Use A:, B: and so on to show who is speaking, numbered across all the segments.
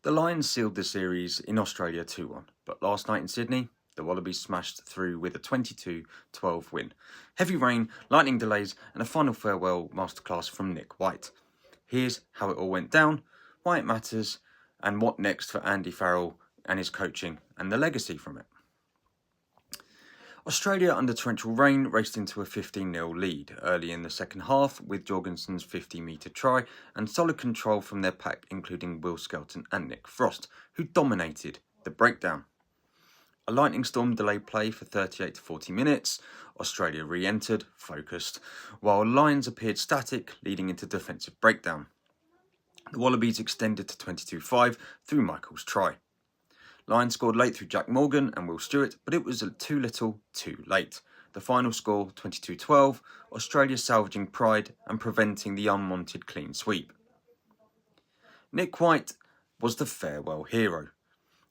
A: The Lions sealed the series in Australia 2-1, but last night in Sydney, the Wallabies smashed through with a 22-12 win. Heavy rain, lightning delays, and a final farewell masterclass from Nic White. Here's how it all went down, why it matters, and what next for Andy Farrell and his coaching, and the legacy from it. Australia, under torrential rain, raced into a 15-0 lead early in the second half with Jorgensen's 50-metre try and solid control from their pack, including Will Skelton and Nick Frost, who dominated the breakdown. A lightning storm delayed play for 38 to 40 minutes. Australia re-entered, focused, while Lions appeared static, leading into defensive breakdown. The Wallabies extended to 22-5 through Michael's try. Lions scored late through Jack Morgan and Will Stewart, but it was too little, too late. The final score, 22-12, Australia salvaging pride and preventing the unwanted clean sweep. Nic White was the farewell hero.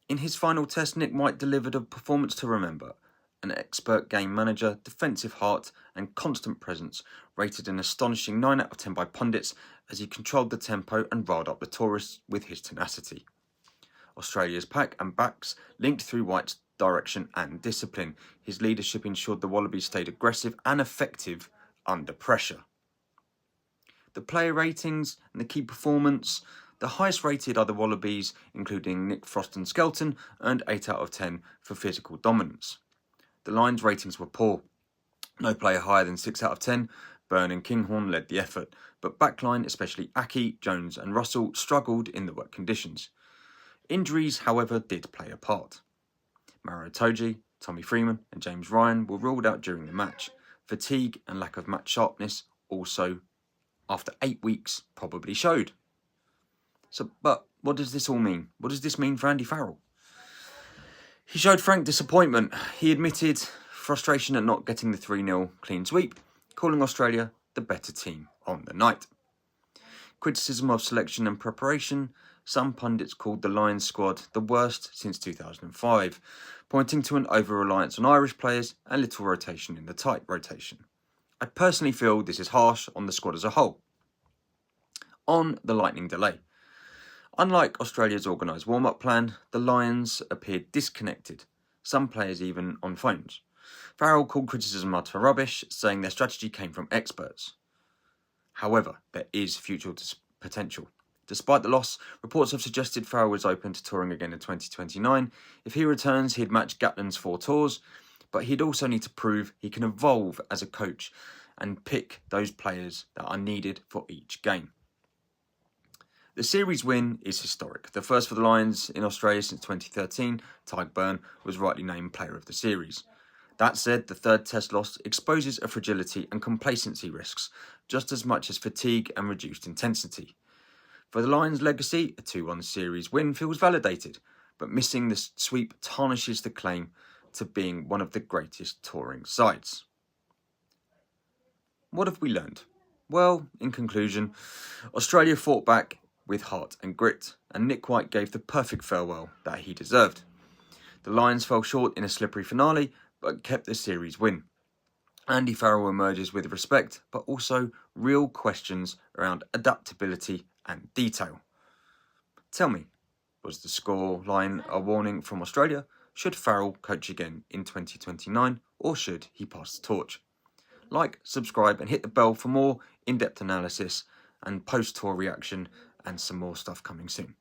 A: In his final test, Nic White delivered a performance to remember. An expert game manager, defensive heart and constant presence, rated an astonishing 9 out of 10 by pundits as he controlled the tempo and riled up the tourists with his tenacity. Australia's pack and backs linked through White's direction and discipline. His leadership ensured the Wallabies stayed aggressive and effective under pressure. The player ratings and the key performance. The highest rated are the Wallabies, including Nick Frost and Skelton, earned 8 out of 10 for physical dominance. The Lions' ratings were poor. No player higher than 6 out of 10. Byrne and Kinghorn led the effort, but backline, especially Aki, Jones and Russell, struggled in the wet conditions. Injuries, however, did play a part. Maro Itoje, Tommy Freeman and James Ryan were ruled out during the match. Fatigue and lack of match sharpness also, after 8 weeks, probably showed. But what does this all mean? What does this mean for Andy Farrell? He showed frank disappointment. He admitted frustration at not getting the 3-0 clean sweep, calling Australia the better team on the night. Criticism of selection and preparation. Some pundits called the Lions squad the worst since 2005, pointing to an over-reliance on Irish players and little rotation in the tight rotation. I personally feel this is harsh on the squad as a whole. On the lightning delay. Unlike Australia's organised warm-up plan, the Lions appeared disconnected, some players even on phones. Farrell called criticism utter rubbish, saying their strategy came from experts. However, there is future potential. Despite the loss, reports have suggested Farrell is open to touring again in 2029. If he returns, he'd match Gatland's 4 tours, but he'd also need to prove he can evolve as a coach and pick those players that are needed for each game. The series win is historic. The first for the Lions in Australia since 2013, Tadhg Beirne was rightly named Player of the Series. That said, the third test loss exposes a fragility and complacency risks, just as much as fatigue and reduced intensity. For the Lions' legacy, a 2-1 series win feels validated, but missing the sweep tarnishes the claim to being one of the greatest touring sides. What have we learned? Well, in conclusion, Australia fought back with heart and grit, and Nic White gave the perfect farewell that he deserved. The Lions fell short in a slippery finale, but kept the series win. Andy Farrell emerges with respect, but also real questions around adaptability and detail. Tell me, was the score line a warning from Australia? Should Farrell coach again in 2029, or should he pass the torch? Like, subscribe and hit the bell for more in-depth analysis and post-tour reaction and some more stuff coming soon.